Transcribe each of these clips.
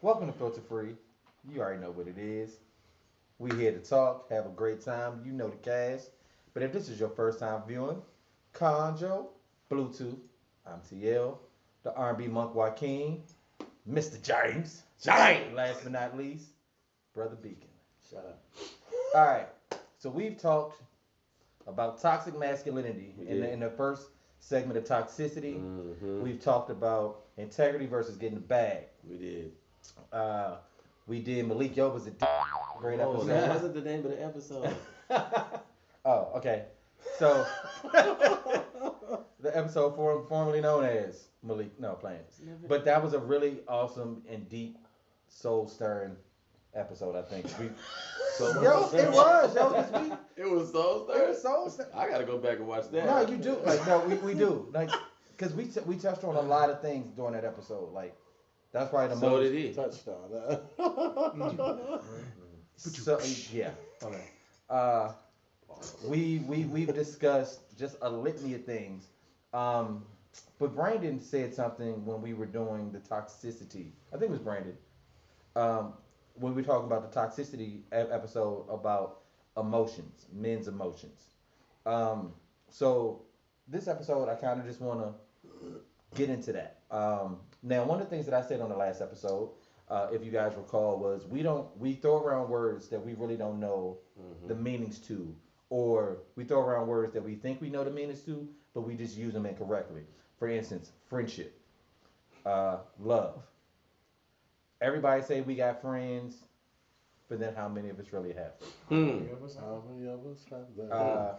Welcome to Filter Free. You already know what it is. We here to talk, have a great time. You know the cast. But if this is your first time viewing, Conjo, Bluetooth, I'm TL, the R&B Monk Joaquin, Mr. James, last but not least, Brother Beacon. Shut up. All right. So we've talked about toxic masculinity We in did. the first segment of toxicity. Mm-hmm. We've talked about integrity versus getting the bag. We did. Uh, we did Malik Yoba's a great Oh, episode. that wasn't the name of the episode. Oh, okay. So the episode formerly known as Malik, no playing, but that was a really awesome and deep, soul stirring episode. I think. Yo, it was. Yo, 'cause It was so it was soul stirring. I gotta go back and watch that. No, you do. Like, no, we do. Like, because we touched on a lot of things during that episode. Like, that's probably the So most. did he. Touchdown. So, yeah. Okay. Uh, we've discussed just a litany of things. But Brandon said something when we were doing the toxicity. I think it was Brandon. When we were talking about the toxicity episode about emotions, men's emotions. So this episode, I kind of just want to get into that. Now, one of the things that I said on the last episode, if you guys recall, was we throw around words that we really don't know the meanings to, or we throw around words that we think we know the meanings to, but we just use them incorrectly. For instance, friendship, love. Everybody say we got friends, but then how many of us really have them? How many of us have that?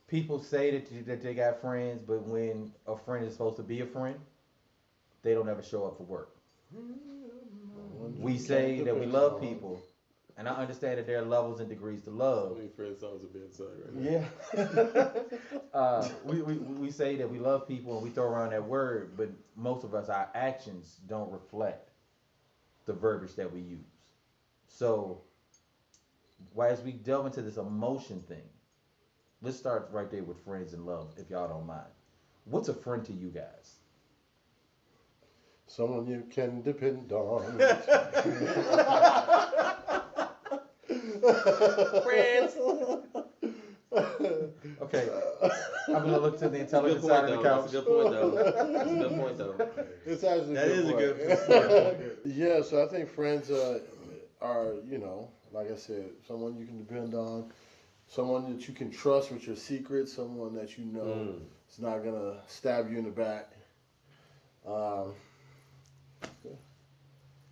People say that they got friends, but when a friend is supposed to be a friend, they don't ever show up for work. We say that we love people, and I understand that there are levels and degrees to So love. many friend songs are being sung right now. Yeah. We say that we love people and we throw around that word, but most of us, our actions don't reflect the verbiage that we use. So, as we delve into this emotion thing, let's start right there with friends and love, if y'all don't mind. What's a friend to you guys? Someone you can depend on. Friends. Okay, I'm gonna look to the That's a good intelligent point, side of though. the That's couch. a good point, though. That's a good point, though. It's actually That is a point. good Yeah, so I think friends are, like I said, someone you can depend on, someone that you can trust with your secrets, someone that you know is not gonna stab you in the back.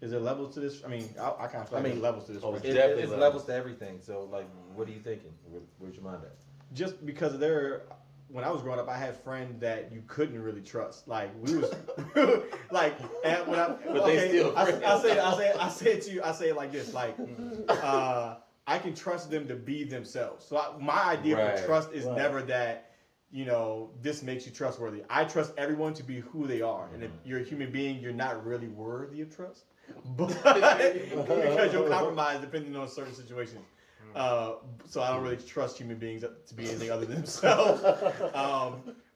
Is there levels to this? I mean, I kind of feel like there's levels to this. Oh, friendship. definitely It's levels. levels to everything. So, like, what are you thinking? Where's your mind at? Just because when I was growing up, I had friends that you couldn't really trust. Like we was like, and when I, But they still friends. I say it like this, like, I can trust them to be themselves. So my idea Right. for trust is Right. never that, this makes you trustworthy. I trust everyone to be who they are, and if you're a human being, you're not really worthy of trust, but because you'll compromise depending on certain situations. So I don't really trust human beings to be anything other than themselves.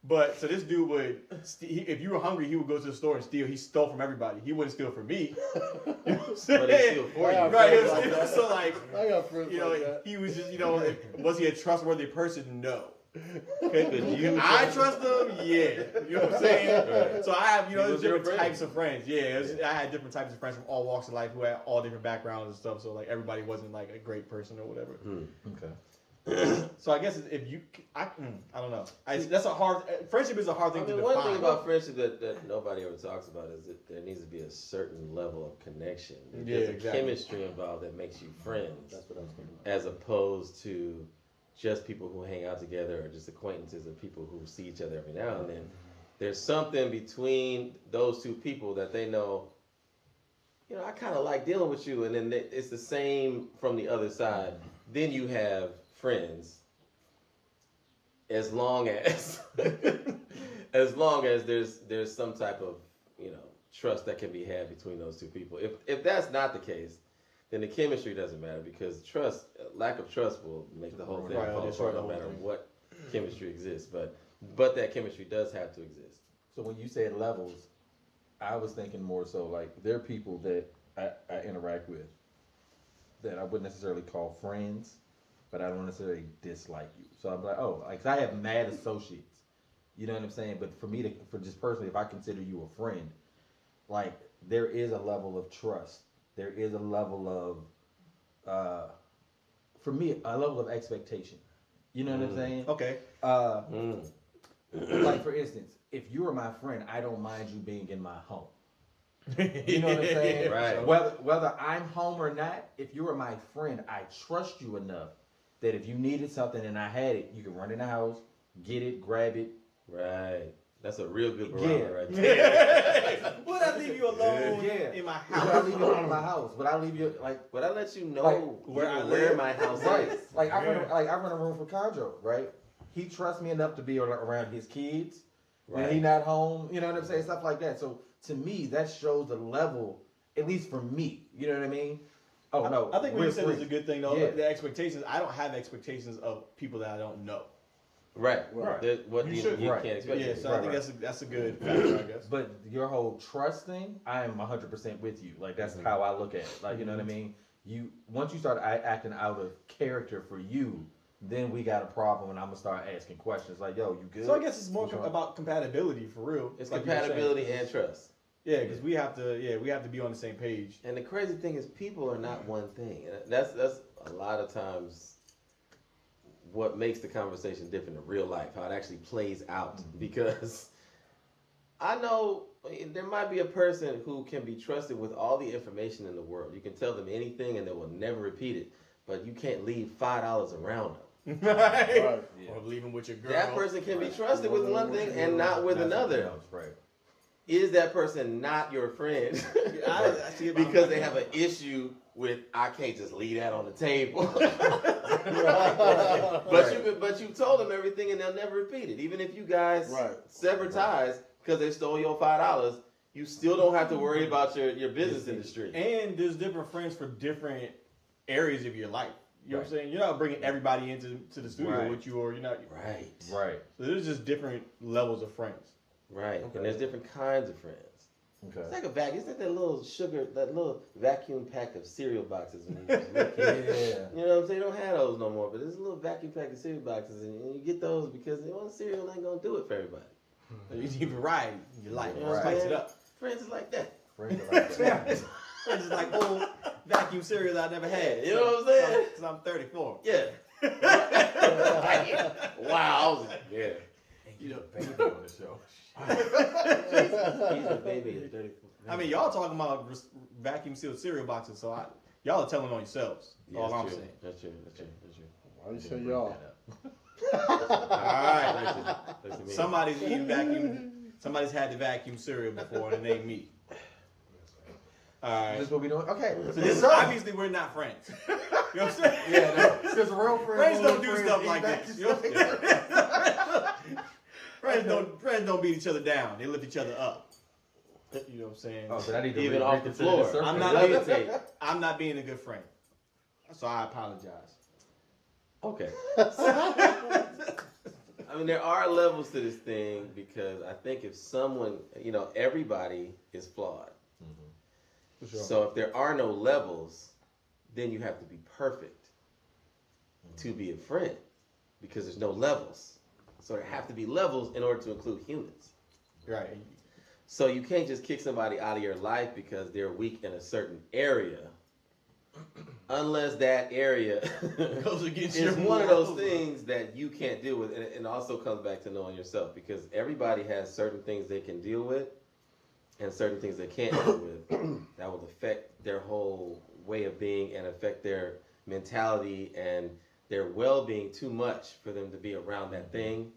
But so this dude would, if you were hungry, he would go to the store and steal. He stole from everybody. He wouldn't steal from me. You know what I'm saying? But they steal for you. Right. Friends like that. So like, I got friends like that. he was just, was he a trustworthy person? No. Could you I trust him, yeah. You know what I'm saying? Right. So I have, He was there's your different friend. types of friends. Yeah, I had different types of friends from all walks of life who had all different backgrounds and stuff. So like everybody wasn't like a great person or whatever. Okay. So I guess if you, I don't know. That's a hard, friendship is a hard thing to define. one thing about friendship that nobody ever talks about is that there needs to be a certain level of connection. There's a exactly. chemistry involved that makes you friends, That's what I was going as opposed to just people who hang out together or just acquaintances of people who see each other every now and then. There's something between those two people that they know, I kind of like dealing with you, and then it's the same from the other side. Then you have friends, as long as there's some type of trust that can be had between those two people. If that's not the case, then the chemistry doesn't matter, because lack of trust will make the whole thing Right, fall destroy apart the no whole matter thing. what chemistry exists. But that chemistry does have to exist. So when you said levels, I was thinking more so like there are people that I interact with that I wouldn't necessarily call friends, but I don't necessarily dislike you. So I'm like, oh, like 'cause I have mad associates. You know what I'm saying? But for me for just personally, if I consider you a friend, like there is a level of trust. There is a level of, for me, a level of expectation. You know what I'm saying? Okay. Like for instance, if you are my friend, I don't mind you being in my home. You know what I'm saying? Right. Whether I'm home or not, if you are my friend, I trust you enough that if you needed something and I had it, you can run in the house, get it, grab it. Right. That's a real good Yeah. barometer right there. Would I leave you alone Yeah. in my Would I house? leave you alone in my house? Would I leave you like But I let you know Like, where I where live. my house right? is. Like I run a room for Condro, right? He trusts me enough to be around his kids when Right. he not home. You know what I'm saying? Stuff like that. So to me, that shows the level, at least for me. You know what I mean? Oh no, I think what we're you said is friends. a good thing though. Yeah. The expectations. I don't have expectations of people that I don't know. Right. Right. What You you, should- you right. can't expect. Yeah, it. so I think that's a good factor, I guess. But your whole trust thing, I am 100% with you. Like that's how I look at it. Like you know what I mean? You once you start acting out of character for you, then we got a problem, and I'm gonna start asking questions like, "Yo, you good?" So I guess it's more What's wrong? about compatibility for real. It's like you were saying. compatibility and trust. Yeah, because we have to be on the same page. And the crazy thing is, people are not one thing. And that's a lot of times what makes the conversation different in real life, how it actually plays out. Because I know there might be a person who can be trusted with all the information in the world. You can tell them anything and they will never repeat it. But you can't leave $5 around them. Right. Right. Yeah. Or leaving with your girl. That person can be trusted with one thing and not with That's another. something else, right? Is that person not your friend? I see it Because they have an issue with I can't just leave that on the table. but you told them everything and they'll never repeat it. Even if you guys Right. sever ties because they stole your $5, you still don't have to worry about your business industry. And there's different friends for different areas of your life. You know what I'm saying? You're not bringing everybody into the studio Right. with you, or you're not. Right. Right. So there's just different levels of friends. Right. Okay. And there's different kinds of friends. It's Okay. like a vacuum. It's like that little vacuum pack of cereal boxes. When you was a little kid. Yeah. You know what I'm saying? They don't have those no more, but there's a little vacuum pack of cereal boxes, and you get those because cereal ain't gonna do it for everybody. So you need variety in your life. You know what I'm Spice saying? it up. Friends is like that. Friends are like that. Friends is like old vacuum cereals I never had. You know what I'm saying? Because I'm 34. Yeah. Wow. Yeah. You know, baby on the show. He's a baby at 34. I mean, y'all talking about vacuum sealed cereal boxes, so y'all are telling on yourselves. That's all I'm true. saying. That's true. Why you say y'all? All right. Listen to me. Somebody's eating vacuum. Somebody's had the vacuum cereal before, and it ain't me. All right. This is what we doing? Okay. So this, obviously, we're not friends. You know what I'm saying? Yeah, no. Because real Friends don't do friends stuff eat like back this. to You know what I'm stuff. saying? Friends don't beat each other down. They lift each other up. You know what I'm saying? Oh, but I need to Even off the reconsider floor. circle. I'm not Levitate. I'm not being a good friend. So I apologize. Okay. I mean, there are levels to this thing because I think if someone, everybody is flawed. For sure. So if there are no levels, then you have to be perfect to be a friend because there's no levels. So there have to be levels in order to include humans. Right. So you can't just kick somebody out of your life because they're weak in a certain area. Unless that area Goes against is your one of those morals. things that you can't deal with. And it also comes back to knowing yourself because everybody has certain things they can deal with and certain things they can't deal with that will affect their whole way of being and affect their mentality and their well-being too much for them to be around that thing.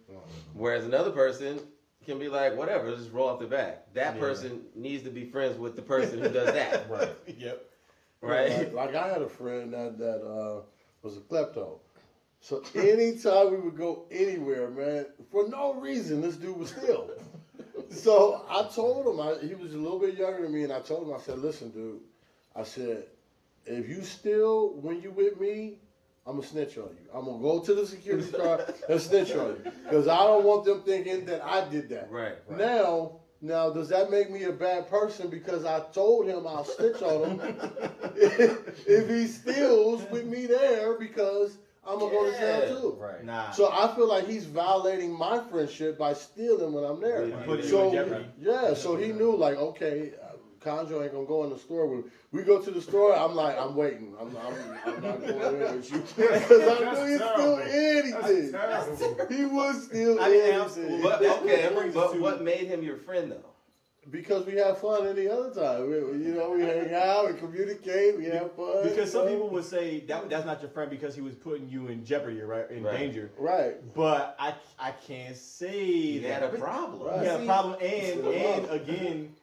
Whereas another person can be like, whatever, just roll off the back. That Yeah. person needs to be friends with the person who does that. Right. Yep. Right? Like I had a friend that was a klepto. So anytime we would go anywhere, man, for no reason, this dude was steal. So I told him, he was a little bit younger than me, and I told him, I said, listen, dude, I said, if you steal when you with me, I'm going to snitch on you. I'm going to go to the security guard and snitch on you. Because I don't want them thinking that I did that. Right. Now, does that make me a bad person because I told him I'll snitch on him? if he steals with me there because I'm gonna go to jail too. Right. Nah. So I feel like he's violating my friendship by stealing when I'm there. Putting you So in jeopardy. yeah, so he knew like, okay, Conjo ain't gonna go in the store with me. We go to the store. I'm like, I'm waiting. I'm not going in with you because I knew he'd steal anything. He would steal anything. But okay, That brings us but to- what made him your friend though? Because we have fun any other time. We hang out, we communicate, we have fun. Because some people would say that's not your friend because he was putting you in jeopardy, right? In danger. Right. But I can't say He that. had a problem. Right. He had a problem, and again,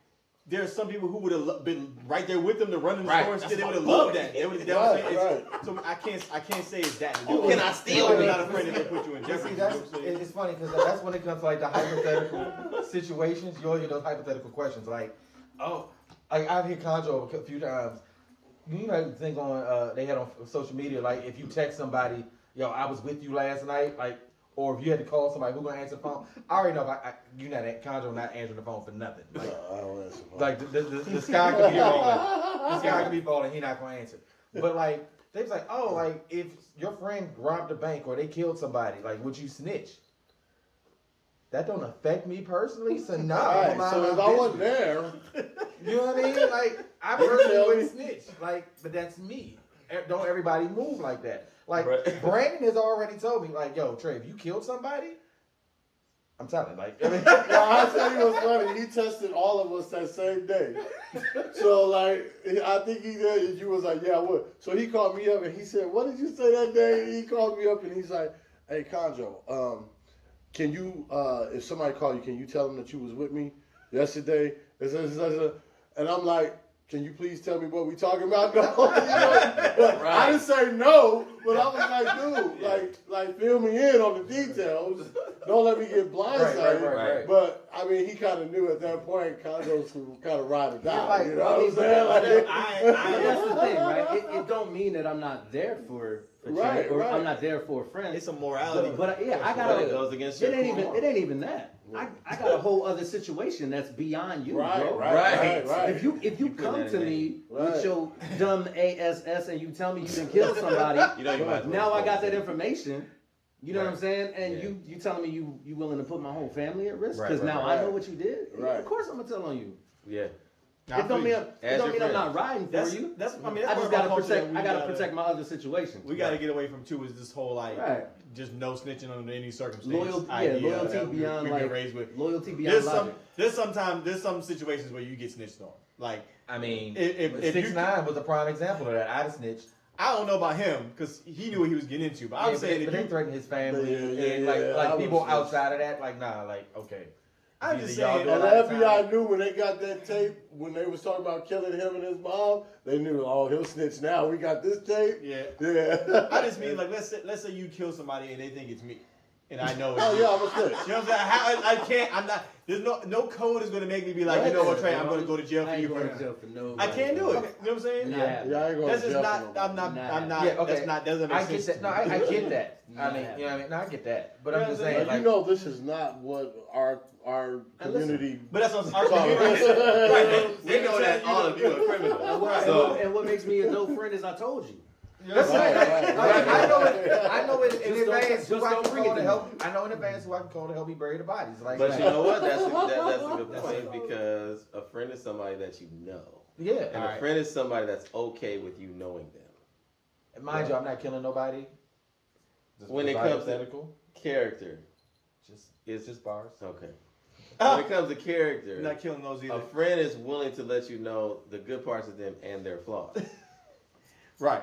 there's some people who would have been right there with them to run in the store and That's still they my would have point. loved that. They would have Right. So I can't say it's that. Who can I steal? You're not a friend if they put you in See, jeopardy. that's, You know what I'm saying? it's funny because that's when it comes to like the hypothetical situations. You'll hear those hypothetical questions like, oh, like I've heard Conjo a few times. You know, the thing on they had on social media, like if you text somebody, yo, I was with you last night, like, or if you had to call somebody, who's gonna answer the phone? I already know if you're not Conjo not answering the phone for nothing. Like, I don't answer phone. like the sky could be falling, the sky could be falling, he not gonna answer. But like they was like, oh, like if your friend robbed a bank or they killed somebody, like would you snitch? That don't affect me personally, so no. Right. So if I wasn't there, You know what I mean? Like, I personally wouldn't snitch. Like, but that's me. Don't everybody move like that. Like, Right. Brandon has already told me, like, yo, Trey, if you killed somebody, I'm telling. Like, I mean, well, I'll tell you what's funny. He tested all of us that same day. So, like, I think he did, and you was like, yeah, I would. So he called me up and he said, what did you say that day? And he called me up and he's like, hey, Conjo, can you, if somebody called you, can you tell them that you was with me yesterday? And I'm like, can you please tell me what we talking about? No, I didn't say no, but I was like, dude, like fill me in on the details. Don't let me get blindsided. Right. But I mean, he kind of knew at that point, Conjo's kind of ride or die. Yeah, like, you know what I'm saying? But that's the thing, right? It don't mean that I'm not there for Right, Trey, or right. I'm not there for a friend. It's a morality. But yeah, I But it got goes against it your ain't even core. it ain't even that. I got a whole other situation that's beyond you, Right, bro. right. If you put come that to in me Right. with your dumb ASS and you tell me you done killed somebody, You know you might as well now I got say that information. You know what I'm Right. saying? And Yeah. you telling me you willing to put my whole family at risk Right, because right, now right. I know what you did. Right. Of course I'm gonna tell on you. Yeah. It don't mean As your I'm friend. not riding for That's you. I mean, I that's just part gotta of our culture that protect. we I gotta gotta- protect my other situation. We got to get away from too is this whole like Right. just no snitching under any circumstance. Loyalty, idea loyalty that beyond we've like been raised with. loyalty beyond logic. There's some situations where you get snitched on. Like I mean, If you- 6ix9ine was a prime example of that. I'd have snitched. I don't know about him because he knew what he was getting into. But I was saying but if they you, threatened his family Yeah, and yeah, I like people was- outside of that, like nah, like okay. I'm Either just y'all saying- do a And the lot of time- FBI knew when they got that tape, when they was talking about killing him and his mom, they knew, oh, he'll snitch now. We got this tape. yeah. Yeah. I just mean like let's say you kill somebody and they think it's me, and I know it's Oh, you. yeah, I'm a snitch. You know what I'm saying? I can't. I'm not. There's no code is gonna make me be like, you know what, Trey? I'm gonna go to jail for I you. ain't going to jail for no. I can't do it. You know what I'm saying? Nah. Yeah, I ain't going That's to just jail not. for no I'm not. Nah. I'm not. Yeah, okay. That's not. Doesn't make I sense. get that. No, I get that. I mean, Nah. you know what I mean? No, I get that. But You I'm know just what I'm saying, But like, you know, this is not what our community. But that's what our Sorry. community. Right. We know that all of you are criminals. And what makes me a no friend is I told you. that's Right, right. right. I know in Just advance don't who I can bring it call to to help. I know in advance who I can call to help me bury the bodies. Like, But you know what? That's a good point because a friend is somebody that you know. yeah. And a friend is somebody that's okay with you knowing them. And mind you, I'm not killing nobody. When it Just comes to hypothetical, character, it's just bars. okay. Ah. When it comes to character, You're not killing those either. a friend is willing to let you know the good parts of them and their flaws. Right.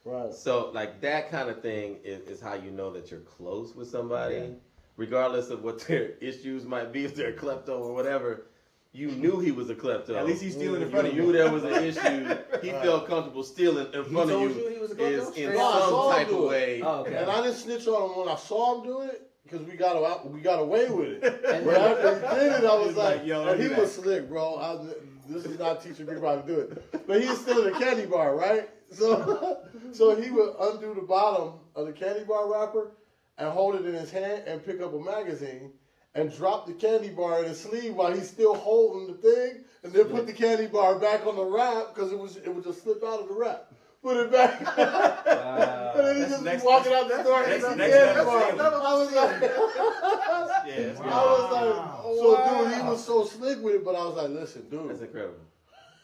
Right. So, like, that kind of thing is how you know that you're close with somebody, regardless of what their issues might be, if they're a klepto or whatever. You knew he was a klepto. At least he's stealing in front of You you. knew there was an issue. He felt comfortable stealing in front of told you. you he was a Is klepto? in Straight up. some No, I saw him type of do it. way. Oh, okay. And I didn't snitch on him when I saw him do it because we got away with it. But after he did it, I was He's like, like, yo, and don't he do was slick, bro. This is not teaching people how to do it. But he was still in the candy bar, right? So he would undo the bottom of the candy bar wrapper and hold it in his hand and pick up a magazine and drop the candy bar in his sleeve while he's still holding the thing and then put the candy bar back on the wrap because it would just slip out of the wrap. Put it back. Wow. And then he That's just be next- walking out the door. that's and next the candy level bar. stealing. I was like, Yeah, that's I good. was like, so dude, he was so slick with it, but I was like, listen, That's dude, incredible.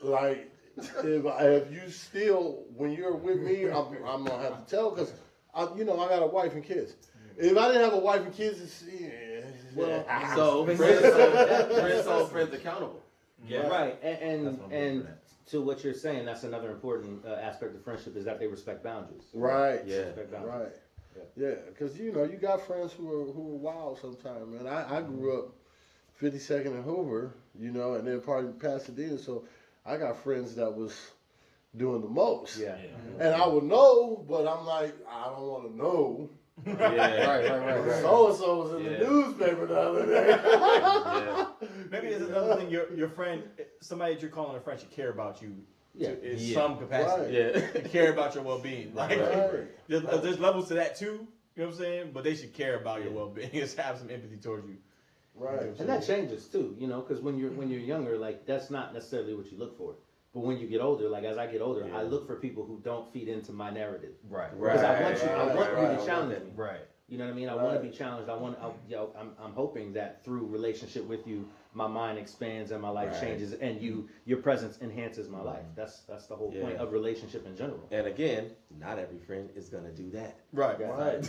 like, if you still, when you're with me, I'm gonna have to tell because, I got a wife and kids. If I didn't have a wife and kids, So friends hold friends accountable. Yeah. Right, That's and what I'm looking at. to what you're saying, that's another important aspect of friendship is that they respect boundaries. right, Yeah. Respect boundaries. right, yeah, because you got friends who are wild sometimes, man. I grew up 52nd and Hoover, and then part of Pasadena, so I got friends that was doing the most. Yeah. And I would know, but I'm like, I don't want to know. Yeah. Right. So and so was in Yeah. the newspaper the other day. Yeah. Maybe there's another thing. Your friend, somebody that you're calling a friend, should care about you Yeah. in Yeah. some capacity. Yeah. They care about your well-being. Like, Right. there's levels to that too. You know what I'm saying? But they should care about your well-being. Just have some empathy towards you. Right. And that changes too, because when you're younger, like that's not necessarily what you look for. But when you get older, like as I get older, I look for people who don't feed into my narrative. Right. Because I want you Right. to challenge me. Right. You know what I mean? I want to be challenged. I'm hoping that through relationship with you, my mind expands and my life Right. changes, and your presence enhances my life. That's the whole point Yeah. of relationship in general. And again, not every friend is gonna do that. Right. Right.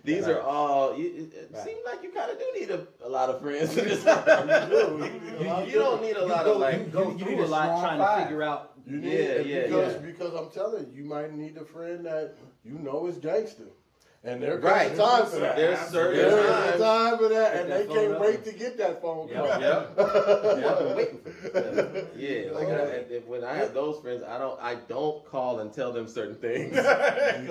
These Right. are all. It Right. seems like you kind of do need a lot of friends. In this You do. you don't need a lot of like. You go you through need a a lot strong trying five. to figure out. You Yeah, need yeah, because I'm telling you, you might need a friend that is gangster. And there comes Right. a time for that. There's certain There's a times. time for that, and Pick they that can't phone wait up. to get that phone call. Yep. I've been waiting for it. Yeah, like and when I have those friends, I don't call and tell them certain things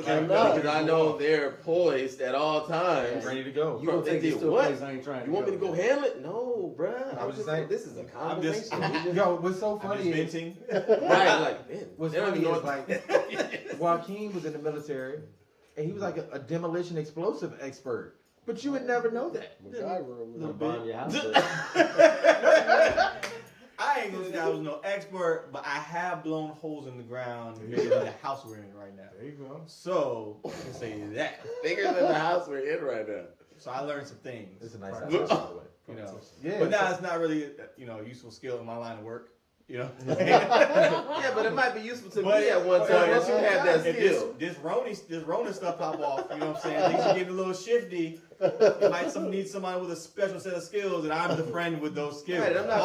cannot. because I know they're poised at all times. Ready to go. You gonna take this to a What? place I ain't trying to You want me to go handle it? No, bruh. I was just saying, this is a I'm just- conversation. Yo, what's so I'm funny just is venting. Right, like man, what's they don't funny even know is what- like Joaquin was in the military, and he was like a demolition explosive expert, but you would never know that. MacGyver over Gonna there. bomb your house. I ain't gonna say I was no expert, but I have blown holes in the ground bigger than the house we're in right now. There you go. So I can say that. bigger than the house we're in right now. So I learned some things. It's a nice house, Right. by the way. You know. Yeah. But now it's not really a useful skill in my line of work. You know. Yeah, but it might be useful to But- me at one time once you have that If skill. this Rona stuff pop off, you know what I'm saying? Things are getting a little shifty. You might need somebody with a special set of skills, and I'm the friend with those skills. Right, I'm not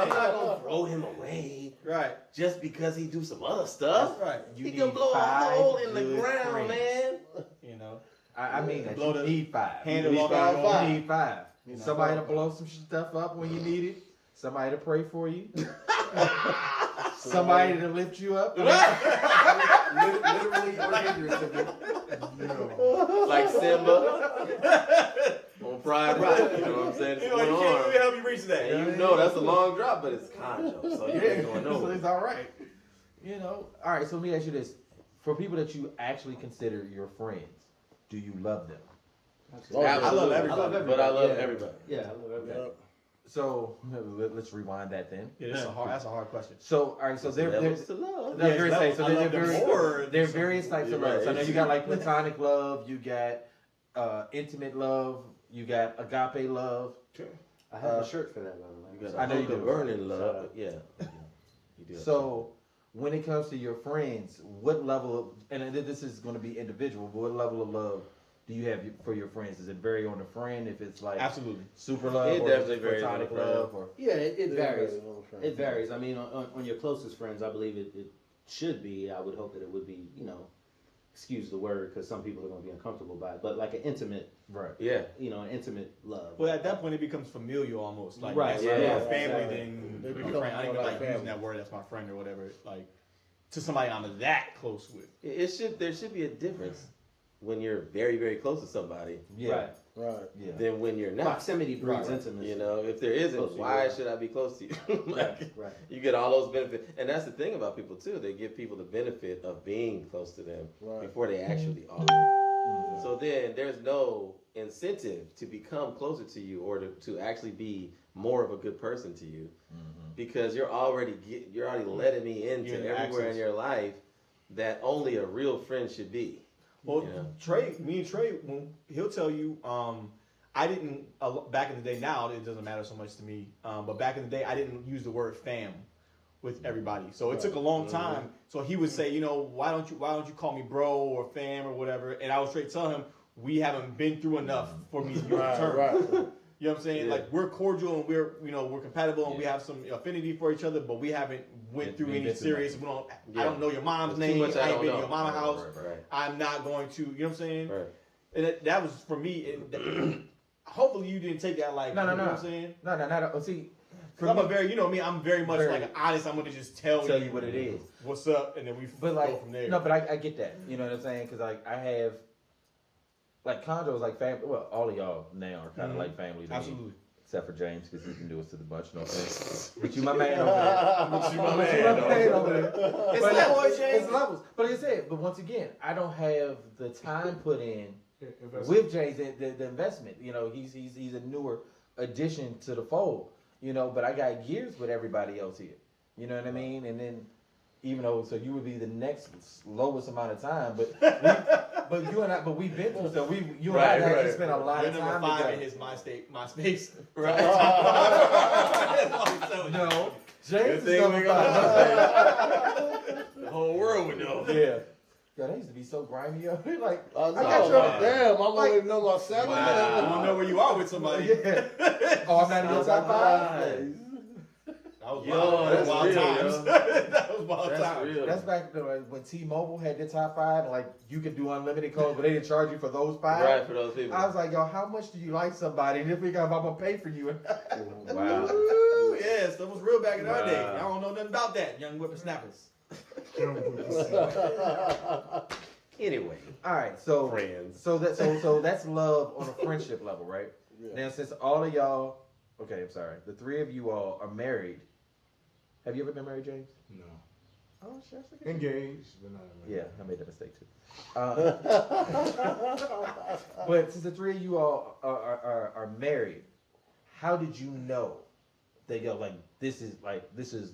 gonna throw him away Right. just because he do some other stuff. That's right. You He can need blow a 5 hole in the good ground, friends. man. You know. I mean that Blow you the need 5. handle You need off the door. You need 5. You know. Somebody to blow some stuff up when you need it. Somebody to pray for you. Somebody to lift you up. Literally or figuratively. Like Simba on Friday. You know what I'm saying? It's You going can't on. really help you reach that. And you know that's a long drop, but it's conjo, so you ain't going So nowhere. it's all right. All right, so let me ask you this. For people that you actually consider your friends, do you love them? Absolutely. I love everybody. But I love Yeah. everybody. Yeah, I love everybody. Yep. So let's rewind that then. Yeah, that's a hard question. So, all right, so there's Levels to love. no, there Yes, so I there love them are more. there are various types of You're love. right. So now you got like platonic love, you got intimate love, you got agape love. I have a shirt for that, by the way. You got I know you a do. burning love, but yeah. You do. So when it comes to your friends, what level of, and this is going to be individual, but what level of love do you have for your friends? Does it vary on the friend if it's like Absolutely. super love It or definitely just varies on platonic the friend. love or Yeah, it varies. Yeah, It varies. I mean, on your closest friends, I believe it should be. I would hope that it would be, excuse the word, because some people are going to be uncomfortable by it, but like an intimate, right. Yeah. an intimate love. Well, at that point, it becomes familial almost. Like, Right, that's yeah, more yeah, family exactly. than They a become friend. I don't even more like like using family. that word. That's my friend or whatever. Like, to somebody I'm that close with. There should be a difference when you're very, very close to somebody Yeah. Right. Right. Yeah. than when you're not. Proximity breeds Right. intimacy. You know, if there isn't, Close to you, why right. should I be close to you? Right, right. You get all those benefits, and that's the thing about people too. They give people the benefit of being close to them Right. before they actually are. Mhm. So then there's no incentive to become closer to you or to actually be more of a good person to you because you're already letting me into Getting everywhere access. in your life that only a real friend should be. Well, You know? me and Trey, when he'll tell you, I didn't back in the day. Now it doesn't matter so much to me, but back in the day, I didn't use the word fam with everybody. So it took a long time. So he would say, why don't you call me bro or fam or whatever? And I would straight tell him, we haven't been through enough for me to use the term. Right. You know what I'm saying? Yeah. Like we're cordial and we're compatible and we have some affinity for each other, but we haven't went through any serious. I don't know your mom's There's too name. much I I ain't don't been to know. your mama's house. Right. I'm not going to. You know what I'm saying? Right. And that was for me. Hopefully you didn't take that like. No. You know what I'm saying? No. See, for I'm me, a very, I'm very much like an honest. I'm gonna just tell you what it is. what's up, and then we But go from there. no, but I get that. You know what I'm saying? Because like I have, like Conjo is like family. Well, all of y'all now are kind of like family to me. Absolutely. Except for James, because he can do us to the bunch. No offense. But you my man over there. But you my man over there. It's But levels, James. It's levels. But like I said, but once again, I don't have the time put in with James, the investment. He's a newer addition to the fold. But I got years with everybody else here. You know what I mean? And then, even though, so you would be the next lowest amount of time, but we've been through stuff. You and I actually spent a lot You're of number time 5 together. in his MySpace. Right. That's all I'm telling you. No, James is thing number we 5. The whole world would know. Yeah. Yo, they used to be so grimy. Yo. Like, I got your- damn, I'm like- gonna know my 7. I don't know where you are with somebody. yeah. Oh, I'm not in your top 5? That was Yo, wild. that's Wild real, times. yo. That was wild That's times. real. That's back when T-Mobile had their top 5, and like you could do unlimited calls, but they didn't charge you for those 5. Right, for those people. I was like, yo, how much do you like somebody? And if we got, I'm gonna pay for you. Wow. Ooh, yes, that was real back in our Wow. day. I don't know nothing about that, young whippersnappers. Anyway, All right, so friends. so that's love on a friendship level, right? Yeah. Now, since all of y'all, okay, I'm sorry, the 3 of you all are married. Have you ever been married, James? No. Oh, shit. Engaged, but not married. Yeah, I made that mistake too. But since the 3 of you all are married, how did you know that this is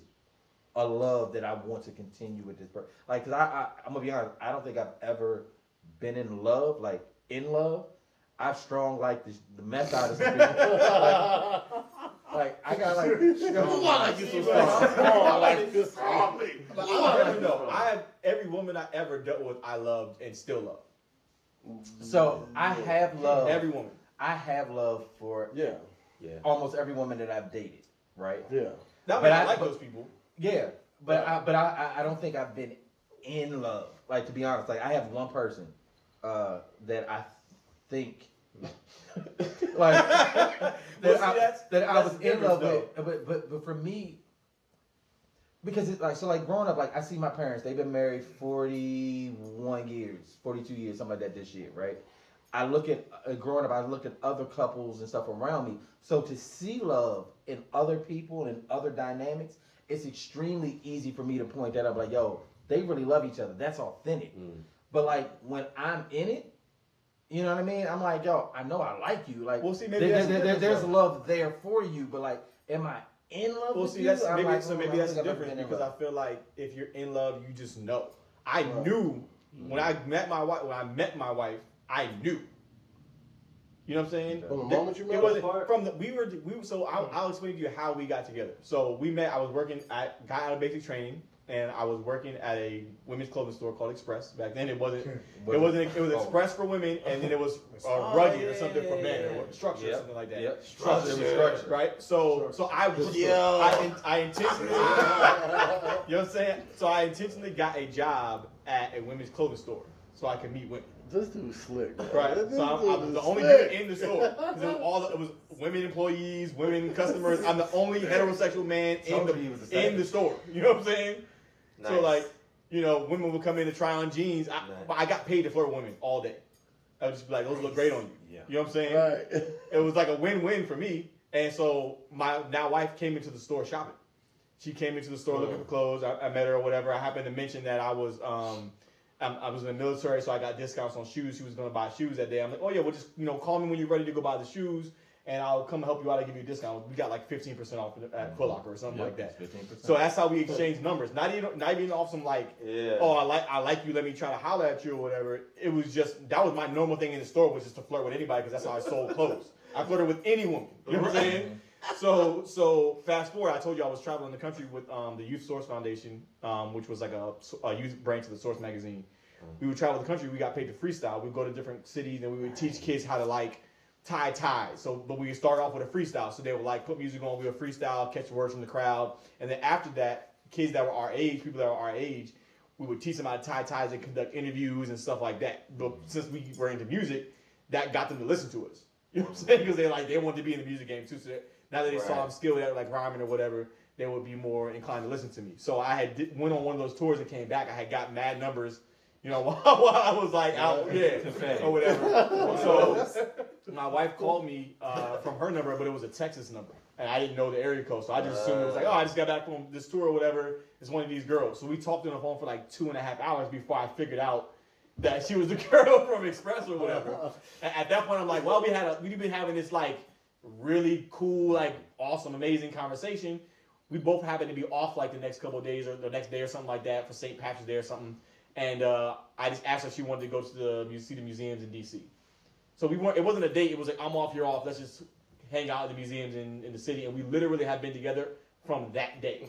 a love that I want to continue with this person? Like, cause I'm gonna be honest, I don't think I've ever been in love, like in love. I've strong like the mess out of some people. Like I got like, But I don't know. I have every woman I ever dealt with, I loved and still love. So I have love. Every woman. I have love for Yeah. almost every woman that I've dated. Right. Yeah. That But means I- I like but- those people. Yeah, but I don't think I've been in love. Like, to be honest, like I have one person that I think like that I was in love with. But for me, because it's like growing up, like I see my parents. They've been married 41 years, 42 years, something like that this year, right? I look at growing up. I look at other couples and stuff around me. So to see love in other people and other dynamics, it's extremely easy for me to point that up. Like, yo, they really love each other. That's authentic. But like when I'm in it, you know what I mean? I'm like, yo, I know I like you. Like, Well, see, maybe that's the difference, there's though. love there for you. But like, am I in love Well, with see, you? that's I'm maybe like, so. I Maybe don't that's the think I've ever difference been in because love. I feel like if you're in love, you just know. I knew when I met my wife. When I met my wife, I knew. You know what I'm saying? From the moment you met It her? wasn't from the we were so I'll explain to you how we got together. So we met. I was working. I got out of basic training, and I was working at a women's clothing store called Express. Back then, it wasn't. It was Express for women, and then it was Rugged or something for men, or Structure or something like that. Yep. Structure. Right. So I was. Yo. I intentionally. You know what I'm saying? So I intentionally got a job at a women's clothing store so I could meet women. This dude's slick. Man. Right. This So I was dude the is only slick. dude in the store. 'Cause it was women employees, women customers. I'm the only heterosexual man Told you he was the same. in the store. You know what I'm saying? So Nice. like, women would come in to try on jeans. Nice. But I got paid to flirt with women all day. I would just be like, those look great on you. Yeah. You know what I'm saying? Right. It was like a win-win for me. And so my now wife came into the store shopping. She came into the store looking for clothes. I met her or whatever. I happened to mention that I was I was in the military, so I got discounts on shoes. She was going to buy shoes that day. I'm like, oh yeah, well just call me when you're ready to go buy the shoes. and I'll come help you out. I give you a discount. We got like 15% off at Foot Locker or something like that. 15%. So that's how we exchange numbers. Not even off some like, oh, I like you. Let me try to holler at you or whatever. It was just that was my normal thing in the store, was just to flirt with anybody, because that's how I sold clothes. I flirted with any woman. You know what I'm saying? So fast forward, I told you I was traveling the country with the Youth Source Foundation, which was like a youth branch of the Source magazine. We would travel the country. We got paid to freestyle. We'd go to different cities and we would teach kids how to like tie ties. So, but we would start off with a freestyle. So they would like put music on, we would freestyle, catch words from the crowd, and then after that, kids that were our age, people that were our age, we would teach them how to tie ties and conduct interviews and stuff like that. But since we were into music, that got them to listen to us. You know what I'm saying? Because they wanted to be in the music game too. So now that they saw I'm skilled at like rhyming or whatever, they would be more inclined to listen to me. So I went on one of those tours and came back. I had got mad numbers, you know, while I was like out, or whatever. So my wife called me from her number, but it was a Texas number, and I didn't know the area code, so I just assumed it was like, oh, I just got back from this tour or whatever. It's one of these girls. So we talked on the phone for like 2.5 hours before I figured out that she was the girl from Express or whatever. At that point, I'm like, well, we've been having this like really cool, like awesome, amazing conversation. We both happened to be off like the next couple of days or the next day or something like that for St. Patrick's Day or something. And I just asked her if she wanted to go to see the museums in DC. So it wasn't a date. It was like, I'm off, you're off. Let's just hang out at the museums in the city. And we literally had been together from that day.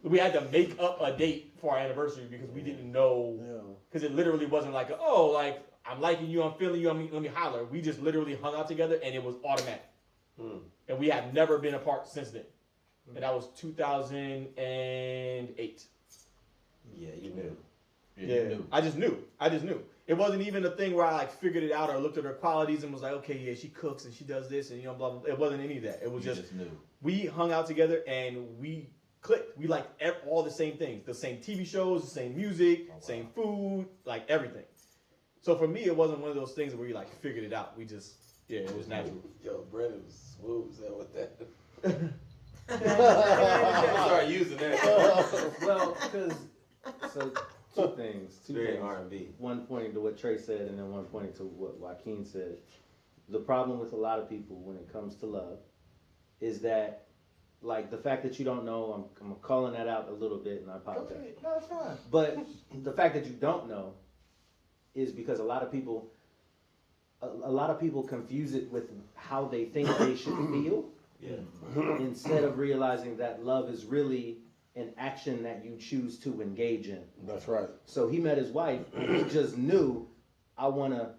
We had to make up a date for our anniversary because we didn't know. Because it literally wasn't like, like I'm liking you, I'm feeling you, let me holler. We just literally hung out together and it was automatic. And we have never been apart since then. And that was 2008. Yeah, you knew. Yeah, I just knew. It wasn't even a thing where I like figured it out or looked at her qualities and was like, okay, yeah, she cooks and she does this and blah blah. It wasn't any of that. It was just knew. We hung out together and we clicked. We liked all the same things, the same TV shows, the same music, same food, like everything. So for me, it wasn't one of those things where you like figured it out. We just it was natural. Yo, Brandon was smooth with that. Start using that. Well, because two things. Very R&B. One pointing to what Trey said, and then one pointing to what Joaquin said. The problem with a lot of people when it comes to love is that, like, the fact that you don't know. I'm calling that out a little bit, and I apologize. Okay, no, it's fine. But the fact that you don't know is because a lot of people confuse it with how they think they should feel. Yeah. Instead of realizing that love is really an action that you choose to engage in. That's right. So he met his wife, and he just knew, I want to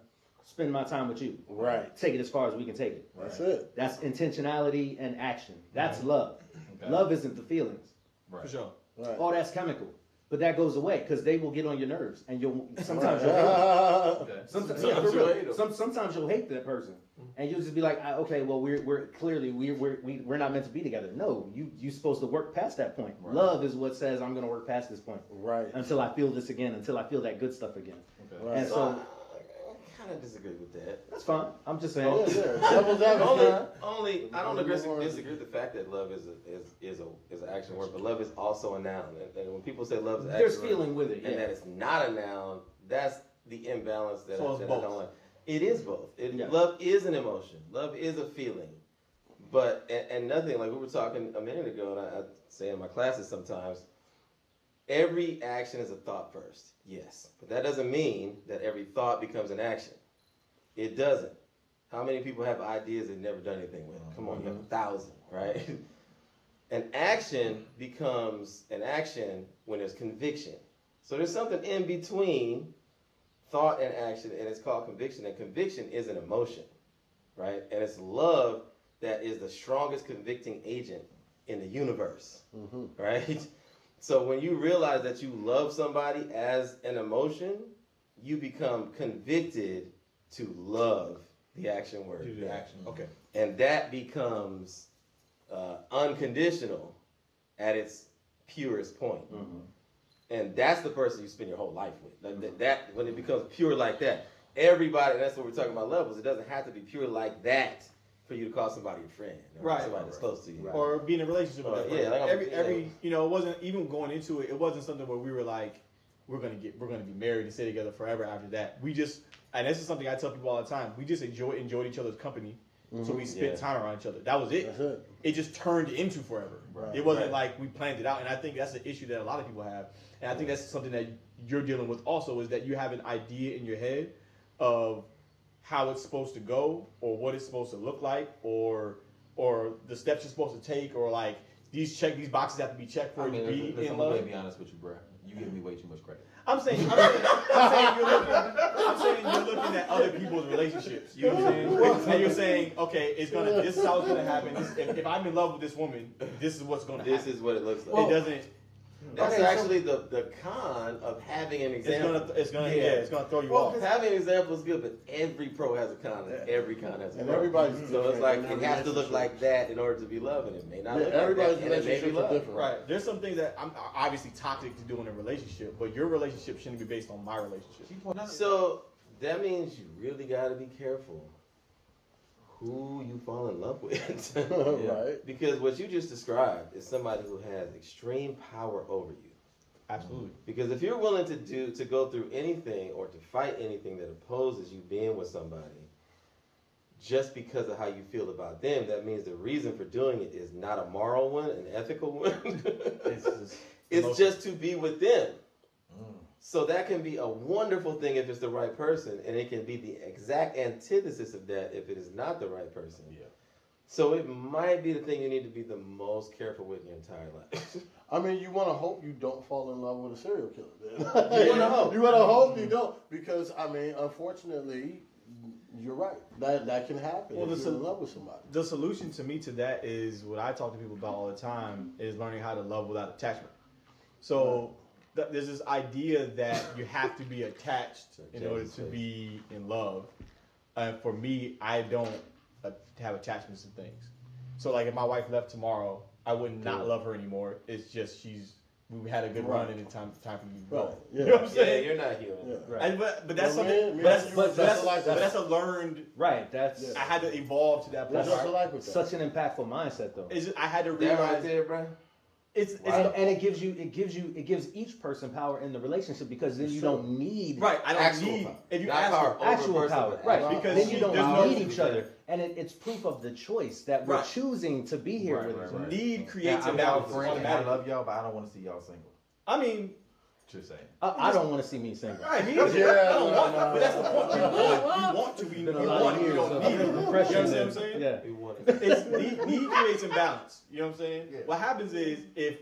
spend my time with you. Right. Take it as far as we can take it. That's it. That's intentionality and action. That's love. Okay. Love isn't the feelings. Right. For sure. Right. Oh, that's chemical. But that goes away because they will get on your nerves, and sometimes you'll hate them. Okay. Sometimes you'll hate that person, and you'll just be like, okay, well, we're clearly we're not meant to be together. No, you're supposed to work past that point. Right. Love is what says I'm going to work past this point, Right. until I feel this again, until I feel that good stuff again. Okay. Right. And so I kind of disagree with that. that's fine. I'm just saying. Devil's advocate. Only I don't disagree with the fact that love is an action word, but love is also a noun. And when people say love is an There's action feeling word, with it, and yeah. that it's not a noun, that's the imbalance that, So it's I both. don't like. It is both. Yeah. Love is an emotion. Love is a feeling. But and nothing, like we were talking a minute ago, and I say in my classes sometimes, every action is a thought first. Yes. But that doesn't mean that every thought becomes an action. It doesn't. How many people have ideas they've never done anything with? Come on, you have 1,000, right? An action becomes an action when there's conviction. So there's something in between thought and action, and it's called conviction. And conviction is an emotion, right? And it's love that is the strongest convicting agent in the universe, right? So when you realize that you love somebody as an emotion, you become convicted to love the action word. Do the action. Okay. And that becomes unconditional at its purest point. And that's the person you spend your whole life with. Like that when it becomes pure like that, everybody, that's what we're talking about levels. It doesn't have to be pure like that for you to call somebody a friend. Or Right. somebody that's close to you. Right. Or be in a relationship with that person. Yeah, like every it wasn't even going into it. It wasn't something where we were like, we're gonna be married and stay together forever after that. We just, and this is something I tell people all the time. We just enjoyed each other's company, So we spent time around each other. That was it. That's it. It just turned into forever. Right, It wasn't like we planned it out. And I think that's the issue that a lot of people have. And I think that's something that you're dealing with also, is that you have an idea in your head of how it's supposed to go, or what it's supposed to look like, or the steps you're supposed to take, or like these boxes have to be checked for you to be in I'm love. gonna be honest with you, bro. You give me way too much credit. I'm saying you're looking at other people's relationships. You know what I'm saying? And you're saying, okay, this is how it's gonna happen. If I'm in love with this woman, this is what's gonna happen. This is what it looks like. It doesn't. That's actually the con of having an example. It's gonna throw you off. Having an example is good, but every pro has a con, and every con has a And pro. everybody's So it's like different it in has to look relationship. like that in order to be love, and it may not look like Everybody's that, and it may be relationships are love. different. Right. There's some things that I'm obviously toxic to do in a relationship, but your relationship shouldn't be based on my relationship. So that means you really got to be careful who you fall in love with. Right. Because what you just described is somebody who has extreme power over you. Absolutely. Because if you're willing to go through anything or to fight anything that opposes you being with somebody, just because of how you feel about them, that means the reason for doing it is not a moral one, an ethical one. It's just to be with them. So that can be a wonderful thing if it's the right person, and it can be the exact antithesis of that if it is not the right person. Yeah. So it might be the thing you need to be the most careful with in your entire life. I mean, you want to hope you don't fall in love with a serial killer. Then. You want to hope. You want to hope you don't, because I mean, unfortunately, you're right. That can happen Well, if you're in love with somebody. The solution to me to that is what I talk to people about all the time, is learning how to love without attachment. So there's this idea that you have to be attached in order to be in love. For me, I don't have attachments to things. So like if my wife left tomorrow, I would not love her anymore. It's just we had a good run and it's time for me to go. Right. Yeah. You know what I'm Yeah, saying? you're not human. Yeah. Right. But that's Well, something. me- But that's that's a learned. Right. That's I had to evolve to that point. That's like with that. such an impactful mindset, though. I had to That realize right there, bro. it's And it gives each person power in the relationship, because then you don't need right. I don't Actual need power. if you Not ask power. for Over actual person, power, but right? actual Because Then you there's don't no- need each other, and it's proof of the choice that we're Right. choosing to be here with each other. need creates I'm a y'all balance. friend and I automatically. love y'all, but I don't want to see y'all single. I mean, Just saying. I don't want to see me single. right? Me either. Yeah, I don't want, no, but that's the point. We want to. We Been a lot want of it. We years don't of need it. You know what depression. I'm saying? Yeah. We want it. It's need creates imbalance. You know what I'm saying? Yeah. What happens is if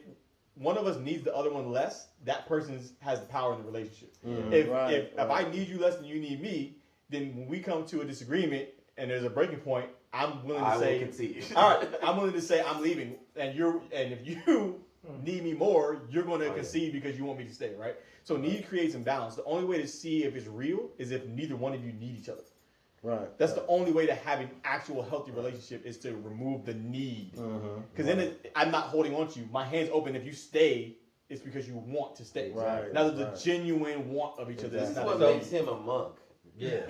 one of us needs the other one less, that person has the power in the relationship. If I need you less than you need me, then when we come to a disagreement and there's a breaking point, I'm willing to I will say, concede. all right, I'm willing to say I'm leaving, and if you need me more, you're going to concede because you want me to stay, right? So need creates imbalance. The only way to see if it's real is if neither one of you need each other. Right. That's the only way to have an actual healthy relationship, is to remove the need. Because then I'm not holding on to you. My hand's open. If you stay, it's because you want to stay. Right, Now there's a genuine want of each other. It's That's not what a makes him a monk. Yeah.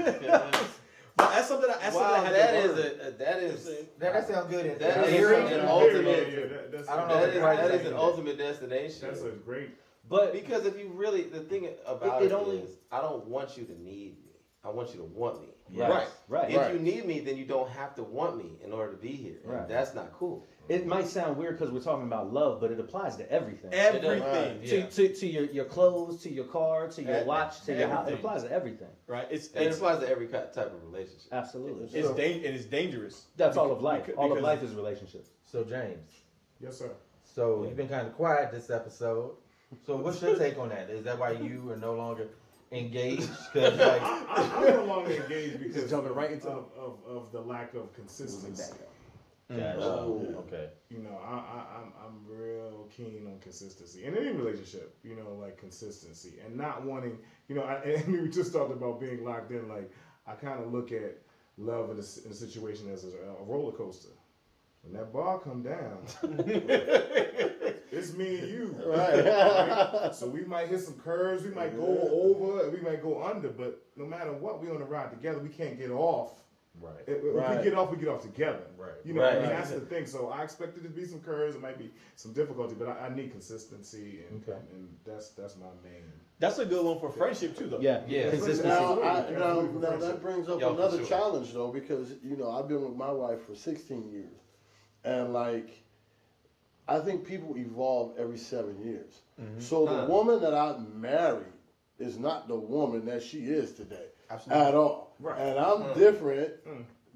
But that's something I Wow, had that to is learn. that sounds good. That is Theory. an ultimate. I don't know. That is an ultimate destination. That's a great. But Because if you really, the thing about It it only- is, I don't want you to need me. I want you to want me. Yes. right. If you need me, then you don't have to want me in order to be here. And Right. that's not cool. It might sound weird because we're talking about love, but it applies to everything. Everything. Right. Yeah. To your clothes, to your car, to your watch, to your house. It Everything. applies to everything. Right? And it applies to every type of relationship. Absolutely. It's dangerous. That's all of life. All of because- life is relationships. So James, Yes, sir. so you've been kind of quiet this episode. So what's your take on that? Is that why you are no longer engaged? Because like, I'm no longer engaged because jumping right into of the lack of consistency. okay. You know, I'm real keen on consistency in any relationship. You know, like consistency and not wanting. You know, and we just talked about being locked in. Like I kind of look at love in a situation as a roller coaster. When that bar come down, it's me and you. Right? So we might hit some curves, we might go over, we might go under, but no matter what, we on the ride together. We can't get off Right. If Right. we get off together. Right. You know, Right. I mean, that's the thing. So I expected to be some curves. It might be some difficulty, but I need consistency, and that's my main. That's a good one for friendship too, though. Yeah, Yeah. consistency. Now that brings up Yo, for another sure. challenge though, because I've been with my wife for 16 years, and like I think people evolve every 7 years. So the woman that I married is not the woman that she is today at all, and I'm different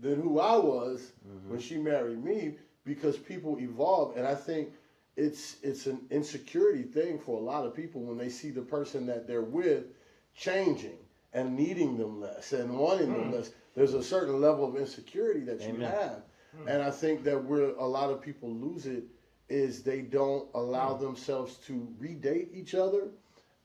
than who I was when she married me because people evolve, and I think it's an insecurity thing for a lot of people when they see the person that they're with changing and needing them less and wanting them less. There's a certain level of insecurity that you have, and I think that where a lot of people lose it is they don't allow themselves to redate each other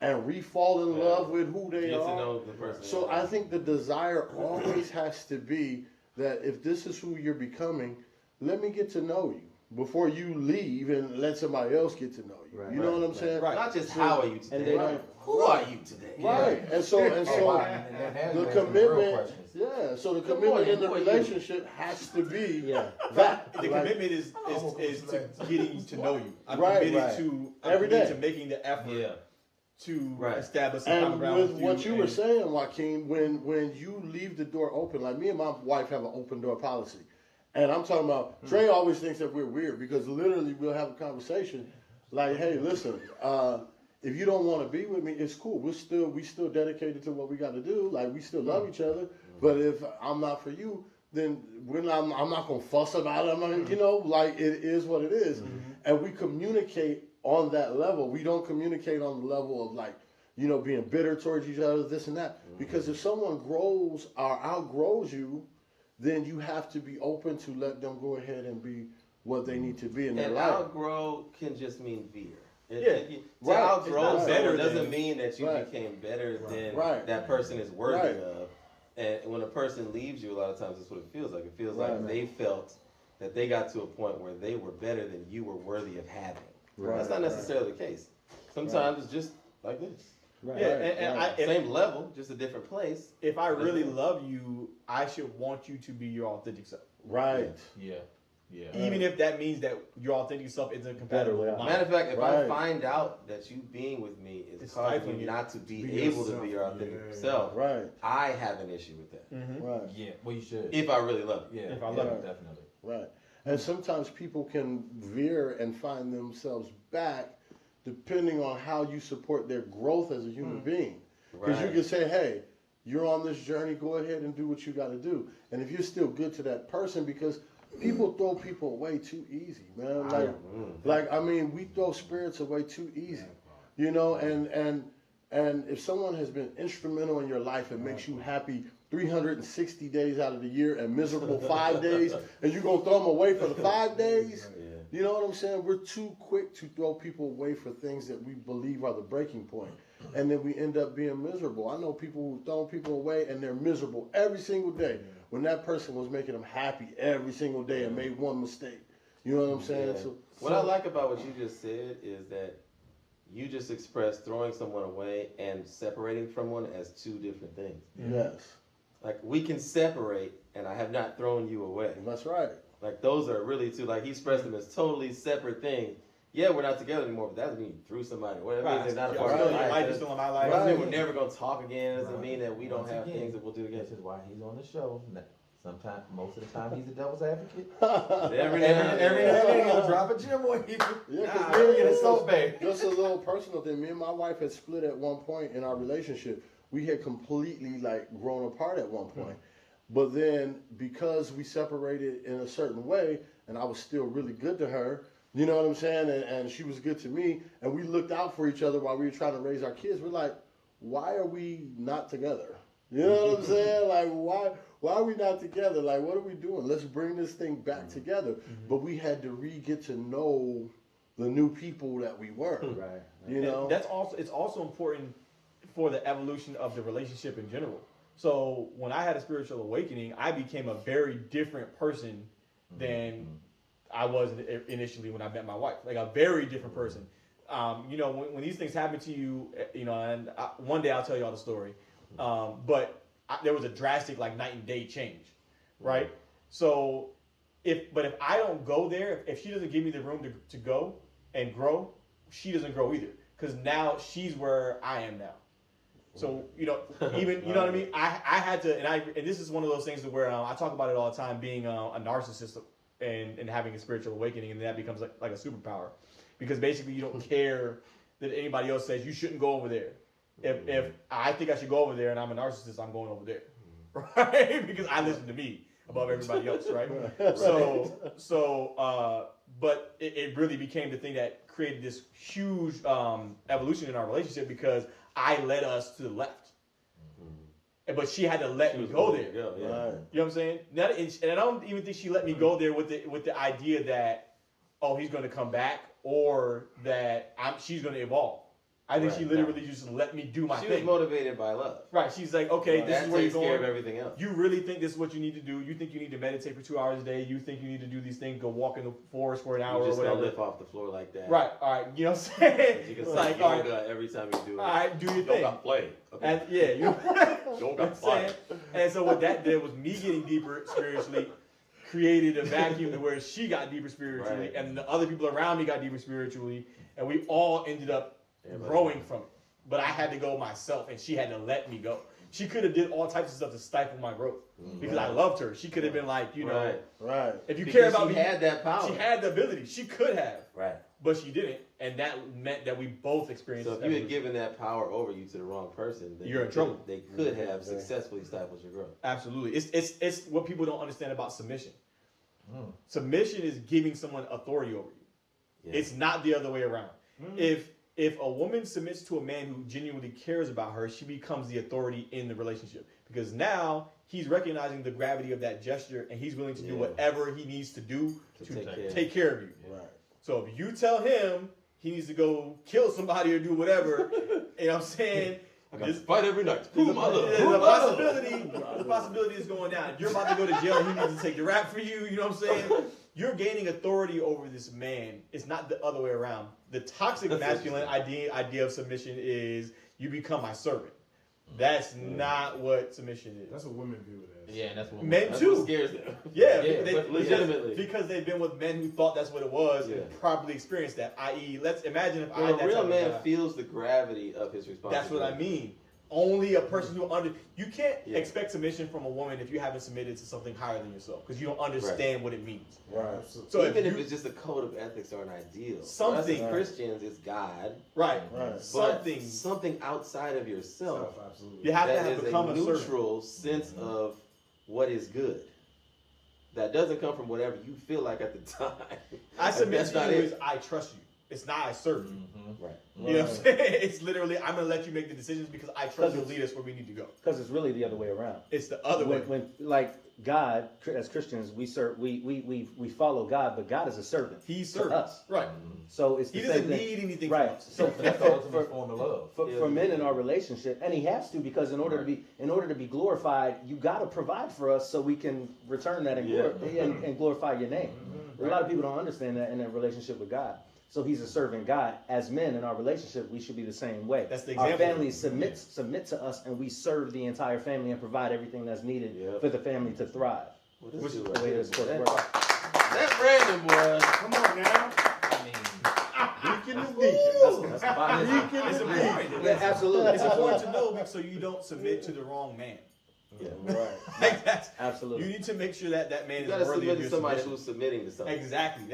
and re-fall in love with who they Get to are. know the person. So I think the desire always has to be that if this is who you're becoming, let me get to know you before you leave and let somebody else get to know you. Right. You know what I'm saying? Right. Not just how are you today, And they don't- who are you today? Right. And so Oh, wow. And that the answers some real commitment, questions. yeah. So the Good commitment morning, in the who are you? relationship has to be Yeah. that. The Like, commitment is to getting to know you. I'm Right, committed right. to Every committed day. to making the effort Yeah. to Right. establish some common and ground with what you were and- saying, Joaquin, when you leave the door open, like me and my wife have an open door policy. And I'm talking about, Trey always thinks that we're weird because literally we'll have a conversation like, hey, listen, if you don't want to be with me, it's cool. We still dedicated to what we got to do. Like we still love each other. But if I'm not for you, then I'm not gonna fuss about it. I'm not, like it is what it is. And we communicate on that level. We don't communicate on the level of like, being bitter towards each other, this and that. Because if someone grows or outgrows you, then you have to be open to let them go ahead and be what they need to be in their And life. outgrow can just mean veer. Yeah. To Right. outgrow It's not someone better doesn't than- mean that you Right. became better than Right. that person is worthy Right. of. And when a person leaves you, a lot of times that's what it feels like. It feels Right. like they felt that they got to a point where they were better than you were worthy of having. Right, That's not right. necessarily the case. Sometimes it's just like this. Right. Yeah, and Same level, just a different place. if I really love you, I should want you to be your authentic self. Right. Yeah. Yeah. Even if that means that your authentic self isn't compatible with Better, mine. Matter of fact, if I Right. find out that you being with me is It's causing stifling you you. not to be Be able to yourself. be your authentic Yeah. self, Right. I have an issue with that. Mhm. Right. Yeah. Well, you should. If I really love you. Yeah. If I love yeah, you. definitely. Right. And sometimes people can veer and find themselves back depending on how you support their growth as a human being. Because you Right. can say, hey, you're on this journey, go ahead and do what you got to do. And if you're still good to that person, because people throw people away too easy, man. We throw spirits away too easy. And if someone has been instrumental in your life and makes you happy 360 days out of the year and miserable 5 days, and you're going to throw them away for the 5 days, you know what I'm saying? We're too quick to throw people away for things that we believe are the breaking point. And then we end up being miserable. I know people who throw people away and they're miserable every single day when that person was making them happy every single day and made one mistake. You know what I'm saying? Yeah. So, What I like about what you just said is that you just expressed throwing someone away and separating from one as two different things. yes, Like we can separate, and I have not thrown you away. that's right. Like those are really two. Like he expressed them as totally separate things. Yeah, we're not together anymore, but that doesn't mean you threw somebody away. That means they're not a part of Still your in your life, life. you're still in my That life. doesn't mean Right. we're never gonna talk again. It doesn't Right. mean that we don't Once have again, things that we'll do together. This is why he's on the show. Sometimes, most of the time, he's the devil's advocate. Every now and Every then. day he'll drop a gem on you. Yeah, Nah, because get a soap, babe. just a little personal thing. Me and my wife had split at one point in our relationship. We had completely grown apart at one point. But then because we separated in a certain way, and I was still really good to her, you know what I'm saying? And she was good to me, and we looked out for each other while we were trying to raise our kids. We're like, why are we not together? You know what I'm saying? Like, why are we not together? Like, what are we doing? Let's bring this thing back together. But we had to get to know the new people that we were. Right. You know? And it's also important for the evolution of the relationship in general. So when I had a spiritual awakening, I became a very different person than I was initially when I met my wife. Like a very different person. When these things happen to you, and one day I'll tell you all the story. But there was a drastic night and day change. right? So if I don't go there, if she doesn't give me the room to go and grow, she doesn't grow either. Because now she's where I am now. So, even, you know what I mean? I had to, and this is one of those things where I talk about it all the time, being a narcissist and having a spiritual awakening, and that becomes like a superpower. Because basically you don't care that anybody else says you shouldn't go over there. If I think I should go over there and I'm a narcissist, I'm going over there. Right? Because I listen to me above everybody else, right? But it really became the thing that created this huge evolution in our relationship because I led us to the left. But she had to let me go there. Right. You know what I'm saying? And I don't even think she let me go there with the idea that, oh, he's going to come back or that she's going to evolve. I think she literally just let me do my thing. She was motivated by love. Right. She's like, okay, this is where you're going. That takes care of everything else. You really think this is what you need to do? You think you need to meditate for 2 hours a day? You think you need to do these things, go walk in the forest for an hour or whatever? You're just going to lift off the floor like that. Right. All right. You know what I'm saying? You can say yoga every time you do it. All right, do your thing. Yoga play. Okay. And yeah, Yoga play. And so what that did was me getting deeper spiritually, created a vacuum to where she got deeper spiritually, and the other people around me got deeper spiritually, and we all ended up growing from it. But I had to go myself, and she had to let me go. She could have did all types of stuff to stifle my growth because I loved her. She could have been like, Right. if you care about me, she had that power. She had the ability. She could have, right? But she didn't, and that meant that we both experienced. So if you had given that power over you to the wrong person, then you're in trouble. They could have successfully stifled your growth. Absolutely, it's what people don't understand about submission. Submission is giving someone authority over you. It's not the other way around. If a woman submits to a man who genuinely cares about her, she becomes the authority in the relationship. Because now he's recognizing the gravity of that gesture and he's willing to do whatever he needs to do to take care of you. Right. So if you tell him he needs to go kill somebody or do whatever, you know what I'm saying? I got to fight every night. There's a possibility is going down. If you're about to go to jail and he needs to take the rap for you, you know what I'm saying? You're gaining authority over this man. It's not the other way around. The toxic masculine idea of submission is you become my servant. That's not what submission is. That's what women view it as. Yeah, and that's what men too. What scares them. Yeah, legitimately. Because they've been with men who thought that's what it was and probably experienced that. I.e., let's imagine if a real man feels the gravity of his responsibility. That's what I mean. Only a person who you can't expect submission from a woman if you haven't submitted to something higher than yourself because you don't understand what it means. Right. So even if it's just a code of ethics or an ideal, something as Christians, it's God. Right. But something outside of yourself. Absolutely. You have to become a neutral sense of what is good. That doesn't come from whatever you feel like at the time. I submit to you is I trust you. It's not I serve you. Right. You know what I'm saying? It's literally I'm gonna let you make the decisions because I trust you to lead us where we need to go. Because it's really the other way around. It's the other way. When like God, as Christians, we serve, we follow God, but God is a servant. He serves us, right? So it's the he same doesn't thing. need anything right? from us. So that's the ultimate form of love. For men in our relationship, and he has to because in order to be glorified, you got to provide for us so we can return that and glorify your name. A lot of people don't understand that in their relationship with God. So he's a servant God. As men in our relationship, we should be the same way. That's the example. Our families submit to us, and we serve the entire family and provide everything that's needed for the family to thrive. Which is the way this works. That's random, boy. Come on now. Deacon is deacon. It's important. Yeah, absolutely. It's important to know so you don't submit to the wrong man. Yeah, right. Like that's absolutely. You need to make sure that man is worthy of submit your to somebody submission. who's submitting to something. Exactly.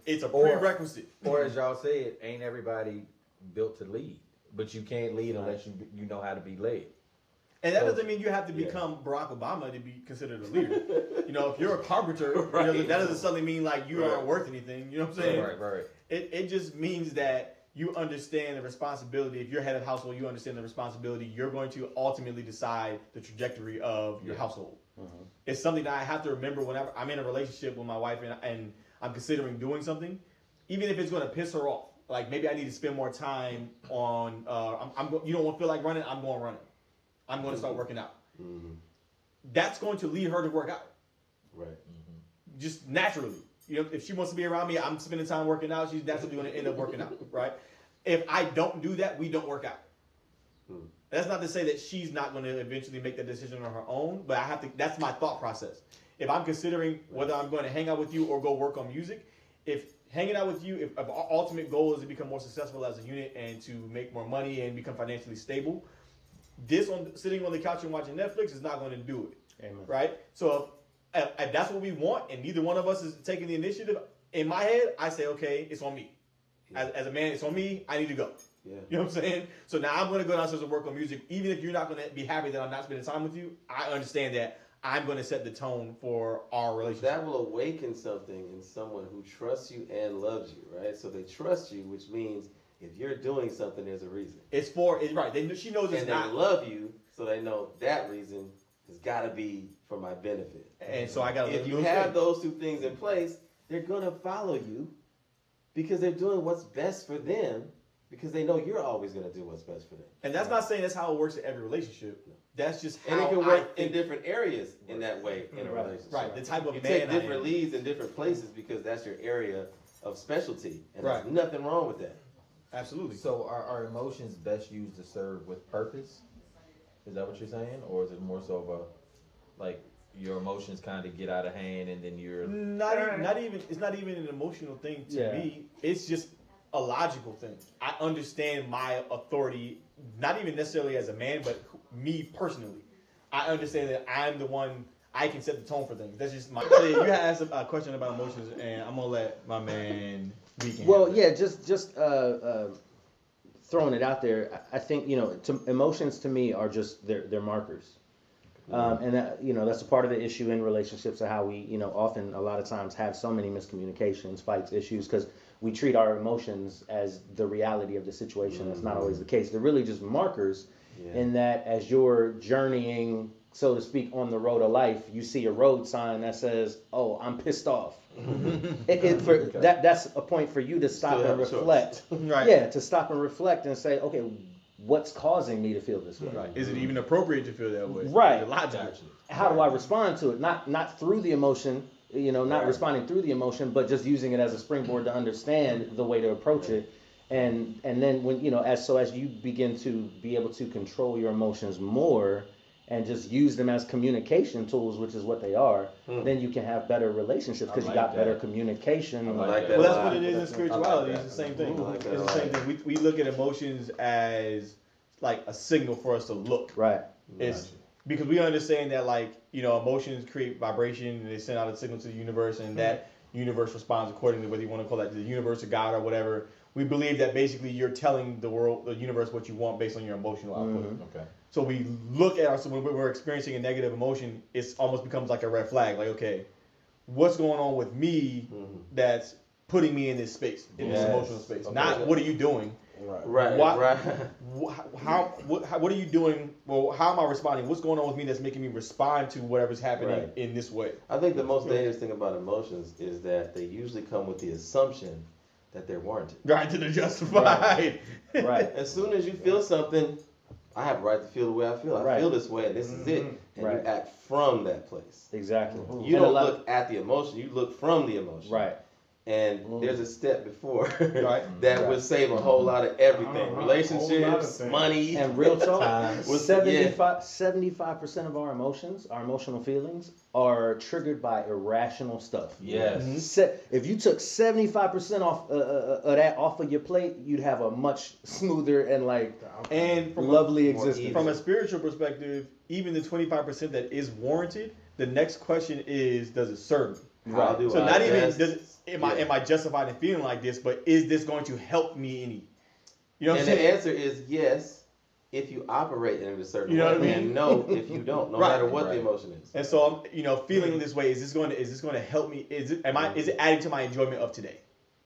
It's a prerequisite. Or as y'all said, ain't everybody built to lead, but you can't lead unless you know how to be led. And that doesn't mean you have to become Barack Obama to be considered a leader. You know, if you're a carpenter, that doesn't suddenly mean like you aren't worth anything. You know what I'm saying? Right. It just means that you understand the responsibility. If you're head of household, you understand the responsibility. You're going to ultimately decide the trajectory of your household. It's something that I have to remember whenever I'm in a relationship with my wife and I'm considering doing something, even if it's going to piss her off. Like maybe I need to spend more time on. You don't feel like running? I'm going running. I'm going to start working out. That's going to lead her to work out. Right. Just naturally. You know, if she wants to be around me, I'm spending time working out. She's naturally going to end up working out, right? If I don't do that, we don't work out. That's not to say that she's not going to eventually make that decision on her own, but I have to. That's my thought process. if I'm considering whether I'm going to hang out with you or go work on music, if hanging out with you, if our ultimate goal is to become more successful as a unit and to make more money and become financially stable, sitting on the couch and watching Netflix is not going to do it. Amen. Right? So if that's what we want and neither one of us is taking the initiative, in my head, I say, okay, it's on me. As a man, it's on me. I need to go. Yeah. You know what I'm saying? So now I'm going to go downstairs and work on music. Even if you're not going to be happy that I'm not spending time with you, I understand that I'm going to set the tone for our relationship. That will awaken something in someone who trusts you and loves you, right? So they trust you, which means if you're doing something, there's a reason. It's right. She knows it's and not. And they love you, so they know that reason has got to be for my benefit. And so I got to. If you have those two things in place, they're going to follow you because they're doing what's best for them because they know you're always going to do what's best for them. And that's not saying that's how it works in every relationship. That's just how and it can work in different areas in that way in a relationship. Right. The type of you man take different leads in different places because that's your area of specialty. And there's nothing wrong with that. Absolutely. So are emotions best used to serve with purpose? Is that what you're saying? Or is it more so of a, like, your emotions kind of get out of hand and then you're... Not even, it's not even an emotional thing to me. It's just a logical thing. I understand my authority, not even necessarily as a man, but me personally. I understand that I'm the one, I can set the tone for things. That's just my... You asked a question about emotions, and I'm going to let my man... Well, yeah, just throwing it out there. I think, emotions to me are just they're markers. And that, that's a part of the issue in relationships of how we, often a lot of times have so many miscommunications, fights, issues, because we treat our emotions as the reality of the situation. That's not always the case. They're really just markers in that as you're journeying, so to speak, on the road of life, you see a road sign that says, "Oh, I'm pissed off." That's a point for you to stop and reflect. Right. Yeah, to stop and reflect and say, okay, what's causing me to feel this way? Right. Is it even appropriate to feel that way? Right. Logical. How do I respond to it? Not through the emotion, not responding through the emotion, but just using it as a springboard to understand the way to approach it. And then when as you begin to be able to control your emotions more and just use them as communication tools, which is what they are, then you can have better relationships because you got better communication. Well, that's what it is in spirituality. It's the same thing. It's the same thing. We look at emotions as like a signal for us to look. Right. It's because we understand that emotions create vibration and they send out a signal to the universe and that universe responds accordingly, whether you want to call that the universe or God or whatever. We believe that basically you're telling the world, the universe, what you want based on your emotional output. Okay. So we look at when we're experiencing a negative emotion, it almost becomes like a red flag. Like, okay, what's going on with me that's putting me in this space, in this emotional space? Okay. Not what are you doing? Right. What are you doing? Well, how am I responding? What's going on with me that's making me respond to whatever's happening in this way? I think the most dangerous thing about emotions is that they usually come with the assumption that they're warranted. Right, that they're justified. Right. As soon as you feel something, I have a right to feel the way I feel. I feel this way, and this is it. And you act from that place. Exactly. You don't look at the emotion. You look from the emotion. Right. And there's a step before that would save a whole lot of everything. Relationships, money. And real talk, 75% of our emotions, our emotional feelings, are triggered by irrational stuff. Yes. If you took 75% off of that off of your plate, you'd have a much smoother and lovely existence. From a spiritual perspective, even the 25% that is warranted, the next question is, does it serve me? Right. So not even am I justified in feeling like this, but is this going to help me any? You know what I'm saying? The answer is yes if you operate in a certain way, what I mean? and no if you don't, no matter what the emotion is. And so I'm feeling this way. Is this going to help me? Is it adding to my enjoyment of today?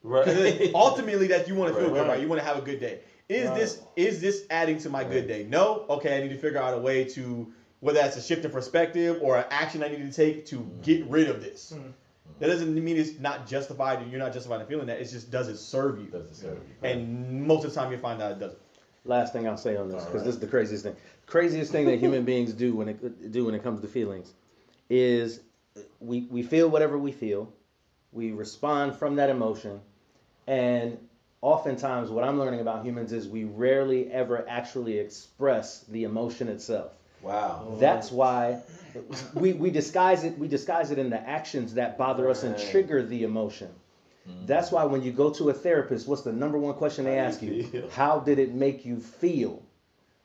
Right. Ultimately, that you want to feel good, right? You want to have a good day. Is this adding to my good day? No. Okay, I need to figure out a way to, whether that's a shift in perspective or an action I need to take to get rid of this. That doesn't mean it's not justified or you're not justified in feeling that. It's just, does it serve you? And most of the time you find out it doesn't. Last thing I'll say on this, because this is the craziest thing. Craziest thing that human beings do when it comes to feelings is we feel whatever we feel. We respond from that emotion. And oftentimes what I'm learning about humans is we rarely ever actually express the emotion itself. Wow. That's why we disguise it. We disguise it in the actions that bother us and Right. trigger the emotion. That's why when you go to a therapist, what's the number one question they How do ask you you? feel? How did it make you feel?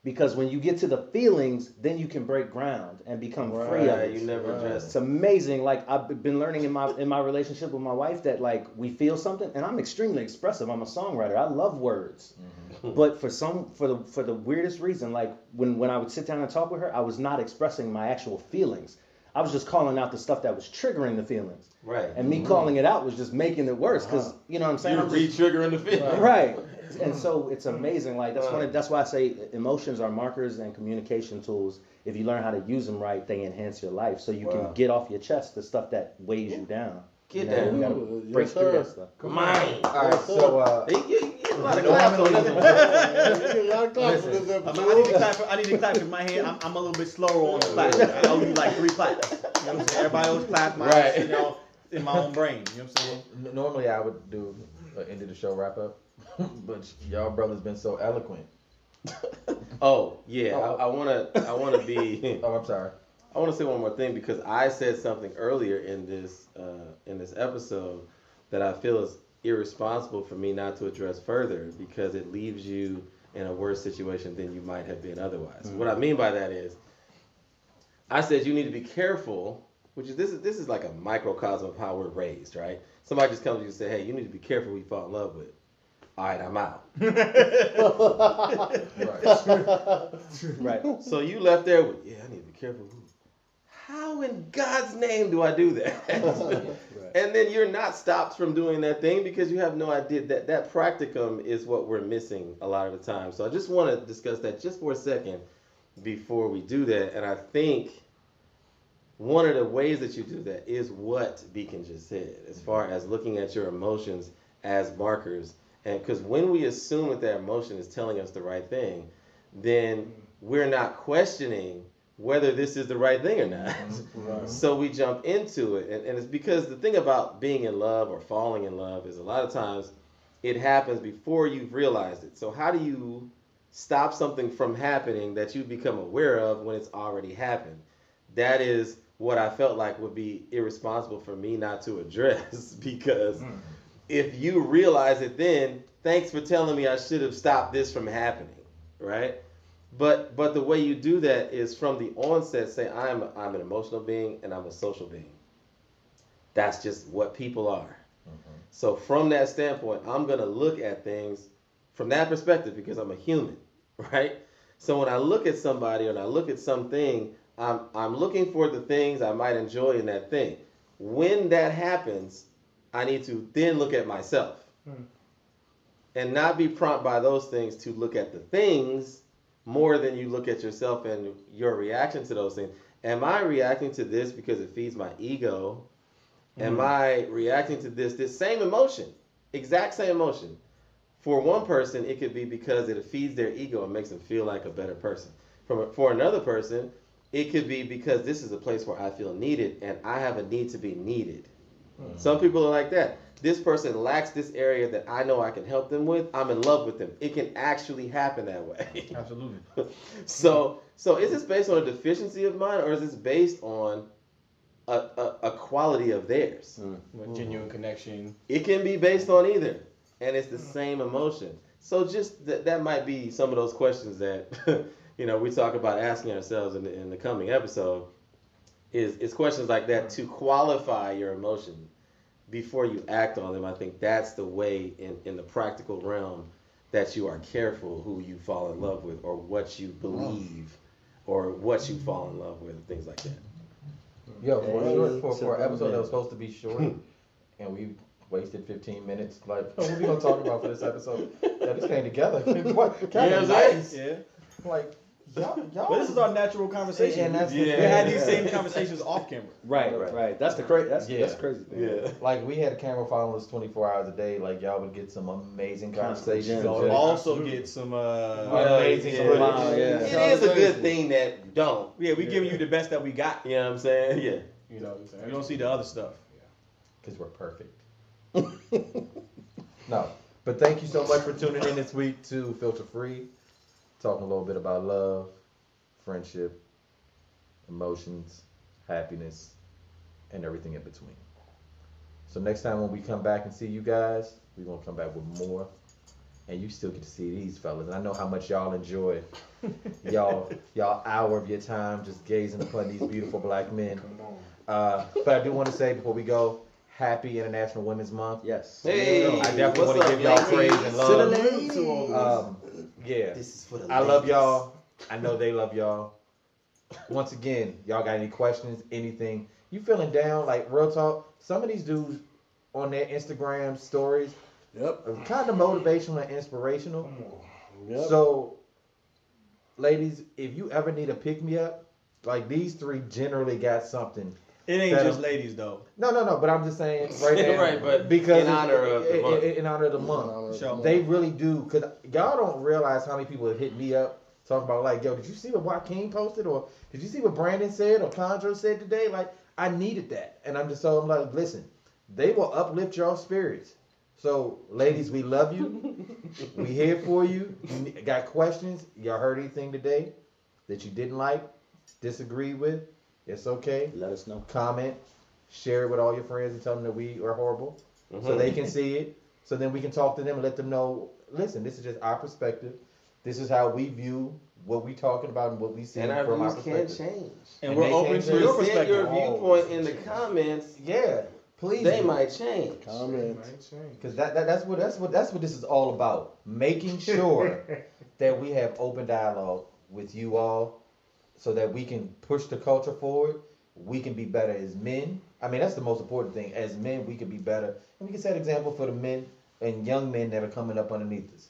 Because when you get to the feelings, then you can break ground and become free of Right, it. you never address It's it. amazing. Like I've been learning in my relationship with my wife that like we feel something, and I'm extremely expressive. I'm a songwriter. I love words, but for the weirdest reason, like when I would sit down and talk with her, I was not expressing my actual feelings. I was just calling out the stuff that was triggering the feelings, Right. and me calling it out was just making it worse. Because you know what I'm saying? You're I'm just- re-triggering the feeling. Right. And so it's amazing. Like that's why I say emotions are markers and communication tools. If you learn how to use them right, they enhance your life. So you can get off your chest the stuff that weighs you down. Get You know, down. You gotta Yes, break through sir. that stuff. Come on. All right, so You a lot of claps on this one. Y'all clap for this I episode. need to clap because my hand, I'm a little bit slower on the clap. I owe you like 3 claps. You know what I'm saying? Everybody else clap, mine, Right. you know, in my own brain. You know what I'm saying? normally I would do an end of the show wrap up, but y'all brothers been so eloquent. Oh yeah, I wanna be. Oh, I'm sorry. I want to say one more thing because I said something earlier in this episode that I feel is irresponsible for me not to address further because it leaves you in a worse situation than you might have been otherwise. What I mean by that is, I said you need to be careful, which is this is like a microcosm of how we're raised, right? Somebody just comes to you and say, hey, you need to be careful who you fall in love with. All right, I'm out. Right. Right. So you left there with, yeah, I need to be careful who. How in God's name do I do that? And then you're not stopped from doing that thing because you have no idea that practicum is what we're missing a lot of the time. So I just want to discuss that just for a second before we do that. And I think one of the ways that you do that is what Beacon just said, as far as looking at your emotions as markers. And because when we assume that emotion is telling us the right thing, then we're not questioning whether this is the right thing or not. Right. So we jump into it. And it's because the thing about being in love or falling in love is a lot of times it happens before you've realized it. So how do you stop something from happening that you become aware of when it's already happened? That is what I felt like would be irresponsible for me not to address because if you realize it then, thanks for telling me I should have stopped this from happening, right? But the way you do that is from the onset say I'm an emotional being and I'm a social being. That's just what people are. So from that standpoint, I'm going to look at things from that perspective because I'm a human, right? So when I look at somebody and I look at something, I'm looking for the things I might enjoy in that thing. When that happens, I need to then look at myself and not be prompted by those things to look at the things more than you look at yourself and your reaction to those things. Am I reacting to this because it feeds my ego? Am I reacting to this same emotion, exact same emotion? For one person, it could be because it feeds their ego and makes them feel like a better person. For another person, it could be because this is a place where I feel needed and I have a need to be needed. Some people are like that. This person lacks this area that I know I can help them with. I'm in love with them. It can actually happen that way. Absolutely. So is this based on a deficiency of mine or is this based on a quality of theirs? Genuine connection. It can be based on either. And it's the same emotion. So just that might be some of those questions that we talk about asking ourselves in the coming episode. Is questions like that to qualify your emotion before you act on them. I think that's the way in the practical realm that you are careful who you fall in love with or what you believe or what you fall in love with, things like that. Yo, for an episode that was supposed to be short, and we wasted 15 minutes. Like, what are we gonna talk about for this episode? Yeah, this came together. What? Kind of nice. Yeah. Like, y'all. But this is our natural conversation. And that's we had these same conversations off camera. Right. That's the crazy. That's Yeah. crazy thing. Yeah. Like, we had a camera following us 24 hours a day. Like, y'all would get some amazing conversations. gems, So yeah. also get some Amazing yeah. footage. Wow, yeah. It is a good thing that you don't. we giving you the best that we got. You know what I'm saying? Yeah. You know what I'm saying? You don't see the other stuff. Because we're perfect. No. But thank you so much for tuning in this week to Filter Free. Talking a little bit about love, friendship, emotions, happiness, and everything in between. So next time when we come back and see you guys, we're gonna come back with more. And you still get to see these fellas. And I know how much y'all enjoy y'all hour of your time just gazing upon these beautiful black men. Come on. But I do want to say before we go, happy International Women's Month. Yes. Hey, I definitely what's want to up, give y'all ladies? praise and love. Salute to all this. Yeah, This is for the I love ladies. y'all. I know they love y'all. Once again, y'all got any questions, anything? You feeling down? Like real talk, some of these dudes on their Instagram stories Yep. are kind of motivational and inspirational. Come on. Yep. So, ladies, if you ever need a pick me up, like these three generally got something. It ain't That just I'm- ladies though. No. But I'm just saying right now, Right, but because in honor of the month. in honor of the month, Sure. they really do. Cause y'all don't realize how many people have hit me up talking about like, yo, did you see what Joaquin posted, or did you see what Brandon said, or Condro said today? Like, I needed that, and I'm like, listen, they will uplift your spirits. So, ladies, we love you. We here for you. You got questions? Y'all heard anything today that you didn't like, disagree with? It's okay. Let us know. Comment, share it with all your friends, and tell them that we are horrible, so they can see it. So then we can talk to them and let them know. Listen, this is just our perspective. This is how we view what we talking about and what we see And our from our views can perspective. change. And And we're they open can't to change. your Present perspective. your viewpoint in the comments. Yeah, please. They might change. Comment. Might change. Because that's what this is all about. Making sure that we have open dialogue with you all, so that we can push the culture forward. We can be better as men. I mean, that's the most important thing. As men, we can be better, and we can set example for the men and young men that are coming up underneath us.